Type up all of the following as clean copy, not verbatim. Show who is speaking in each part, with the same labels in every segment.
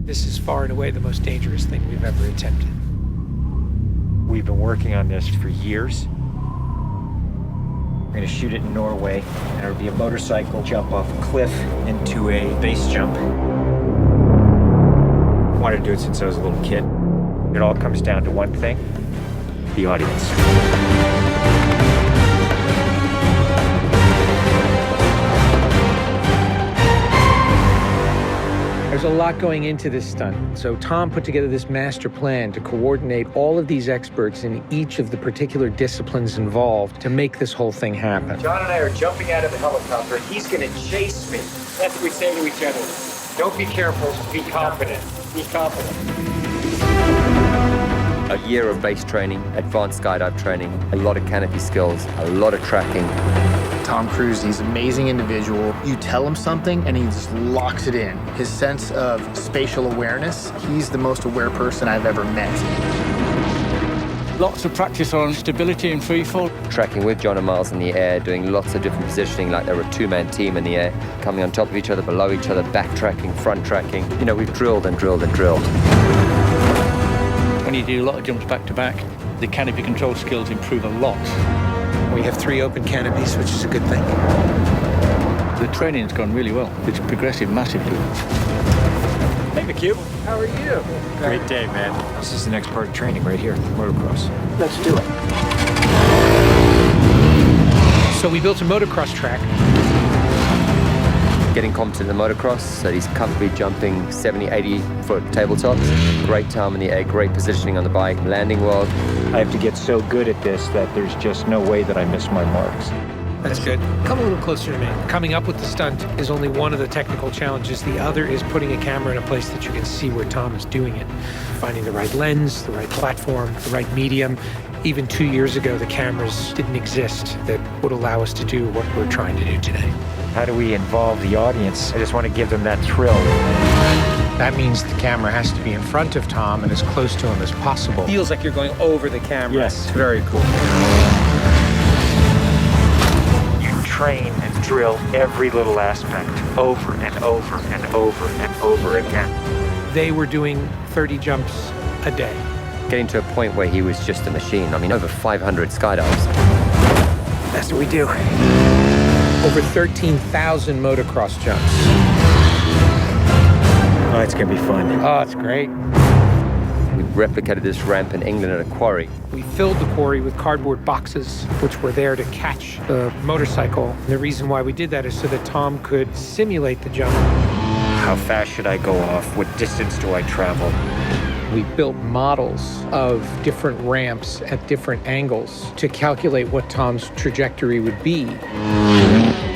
Speaker 1: This is far and away the most dangerous thing we've ever attempted.
Speaker 2: We've been working on this for years. We're gonna shoot it in Norway, and it'll be a motorcycle jump off a cliff into a base jump. I wanted to do it since I was a little kid. It all comes down to one thing: the audience.
Speaker 1: There's a lot going into this stunt, so Tom put together this master plan to coordinate all of these experts in each of the particular disciplines involved to make this whole thing happen.
Speaker 2: John and I are jumping out of the helicopter. He's gonna chase me. That's what we say to each other. Don't be careful, be confident. Be confident.
Speaker 3: A year of base training, advanced skydive training, a lot of canopy skills, a lot of tracking.
Speaker 4: Tom Cruise, he's an amazing individual. You tell him something and he just locks it in. His sense of spatial awareness, he's the most aware person I've ever met.
Speaker 5: Lots of practice on stability and freefall.
Speaker 3: Tracking with John and Miles in the air, doing lots of different positioning like they were a two-man team in the air, coming on top of each other, below each other, backtracking, front tracking. You know, we've drilled and drilled and drilled.
Speaker 5: When you do a lot of jumps back to back, the canopy control skills improve a lot.
Speaker 1: We have 3 open canopies, which is a good thing.
Speaker 5: The training's gone really well. It's progressive massively.
Speaker 2: Hey, McHugh.
Speaker 1: How are you?
Speaker 2: Great day, man. This is the next part of training right here, motocross.
Speaker 1: Let's do it. So we built a motocross track.
Speaker 3: Getting competent in the motocross, so he's comfortably jumping 70, 80-foot tabletops. Great time in the air, great positioning on the bike, landing well.
Speaker 2: I have to get so good at this that there's just no way that I miss my marks.
Speaker 1: That's good. Come a little closer to me. Coming up with the stunt is only one of the technical challenges. The other is putting a camera in a place that you can see where Tom is doing it. Finding the right lens, the right platform, the right medium. Even 2 years ago, the cameras didn't exist that would allow us to do what we're trying to do today.
Speaker 2: How do we involve the audience? I just want to give them that thrill.
Speaker 1: That means the camera has to be in front of Tom and as close to him as possible. Feels like you're going over the camera.
Speaker 2: Yes, very cool. You train and drill every little aspect over and over and over and over again.
Speaker 1: They were doing 30 jumps a day.
Speaker 3: Getting to a point where he was just a machine. I mean, over 500 skydives.
Speaker 1: That's what we do. Over 13,000 motocross jumps.
Speaker 2: Oh, it's gonna be fun.
Speaker 1: Oh, it's great.
Speaker 3: We replicated this ramp in England at a quarry.
Speaker 1: We filled the quarry with cardboard boxes, which were there to catch the motorcycle. And the reason why we did that is so that Tom could simulate the jump.
Speaker 2: How fast should I go off? What distance do I travel?
Speaker 1: We built models of different ramps at different angles to calculate what Tom's trajectory would be.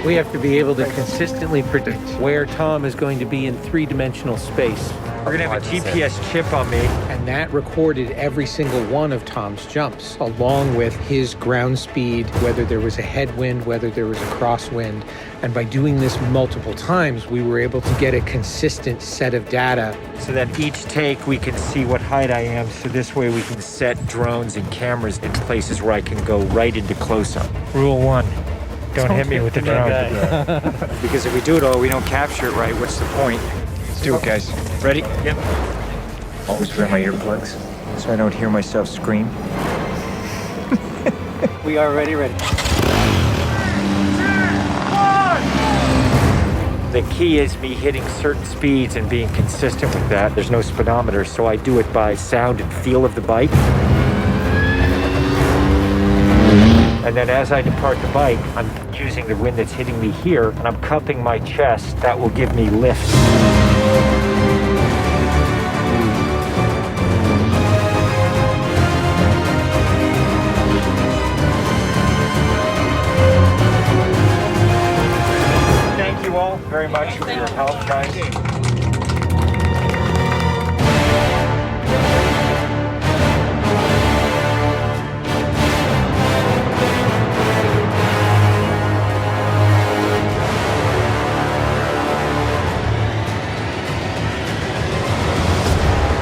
Speaker 1: We have to be able to consistently predict where Tom is going to be in 3-dimensional space.
Speaker 2: We're gonna have a GPS chip on me.
Speaker 1: And that recorded every single one of Tom's jumps, along with his ground speed, whether there was a headwind, whether there was a crosswind. And by doing this multiple times, we were able to get a consistent set of data.
Speaker 2: So that each take we can see what height I am, so this way we can set drones and cameras in places where I can go right into close-up. Rule 1, don't hit me with the drone. Because if we do it all, we don't capture it right, what's the point? Let's do it, guys. Ready? Yep. Always wear my earplugs so I don't hear myself scream.
Speaker 1: We are ready.
Speaker 2: The key is me hitting certain speeds and being consistent with that. There's no speedometer, so I do it by sound and feel of the bike. And then as I depart the bike, I'm using the wind that's hitting me here, and I'm cupping my chest. That will give me lift. Thank you all very much for your help, guys.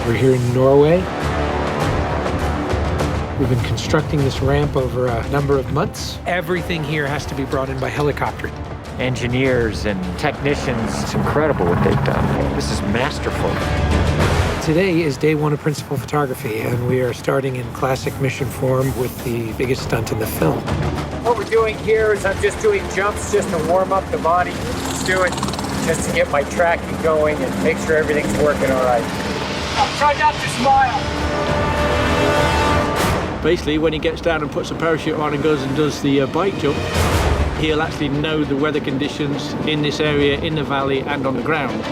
Speaker 1: We're here in Norway. We've been constructing this ramp over a number of months. Everything here has to be brought in by helicopter.
Speaker 2: Engineers and technicians, it's incredible what they've done. This is masterful.
Speaker 1: Today is day one of principal photography, and we are starting in classic mission form with the biggest stunt in the film.
Speaker 2: What we're doing here is I'm just doing jumps just to warm up the body. Just do it just to get my tracking going and make sure everything's working all right. Try not to smile.
Speaker 5: Basically, when he gets down and puts a parachute on and goes and does the bike jump, he'll actually know the weather conditions in this area, in the valley, and on the ground.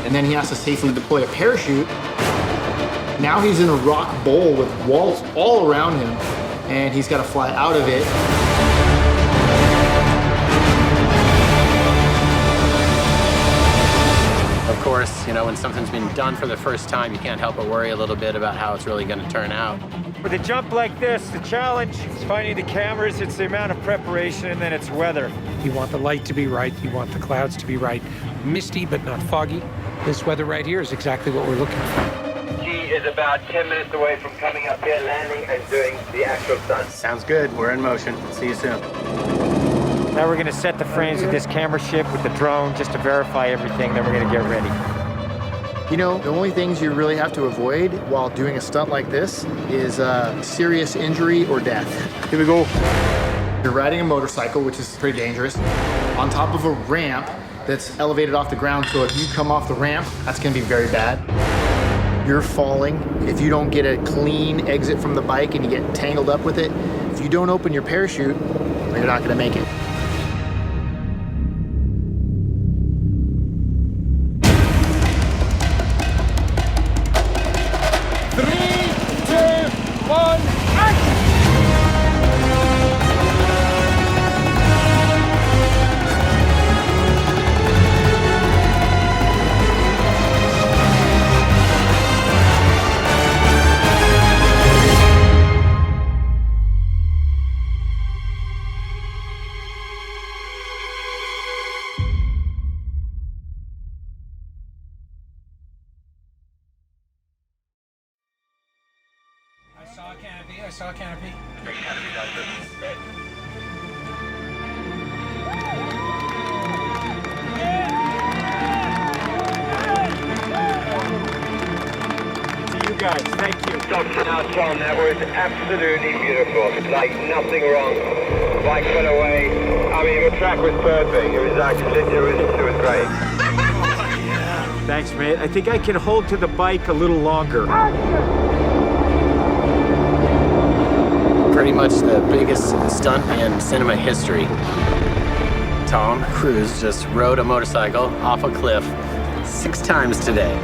Speaker 4: And then he has to safely deploy a parachute. Now he's in a rock bowl with walls all around him, and he's got to fly out of it.
Speaker 6: Of course, you know, when something's been done for the first time, you can't help but worry a little bit about how it's really going to turn out.
Speaker 2: With a jump like this, the challenge is finding the cameras, it's the amount of preparation, and then it's weather.
Speaker 1: You want the light to be right, you want the clouds to be right. Misty, but not foggy. This weather right here is exactly what we're looking for.
Speaker 7: He is about 10 minutes away from coming up here, landing, and doing the actual stunt.
Speaker 6: Sounds good. We're in motion. See you soon.
Speaker 2: Now we're gonna set the frames with this camera ship with the drone just to verify everything, then we're gonna get ready.
Speaker 4: You know, the only things you really have to avoid while doing a stunt like this is serious injury or death. Here we go. You're riding a motorcycle, which is pretty dangerous, on top of a ramp that's elevated off the ground, so if you come off the ramp, that's gonna be very bad. You're falling. If you don't get a clean exit from the bike and you get tangled up with it, if you don't open your parachute, you're not gonna make it.
Speaker 1: I saw a canopy.
Speaker 2: To you guys, thank you.
Speaker 7: Now, Tom, that was absolutely beautiful. Like nothing wrong. Bike went away. I mean, the track was perfect. It was actually, it was great.
Speaker 2: Thanks, mate. I think I can hold to the bike a little longer.
Speaker 6: Pretty much the biggest stunt in cinema history. Tom Cruise just rode a motorcycle off a cliff 6 times today.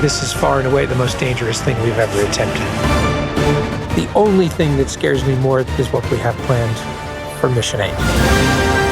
Speaker 1: This is far and away the most dangerous thing we've ever attempted. The only thing that scares me more is what we have planned for Mission 8.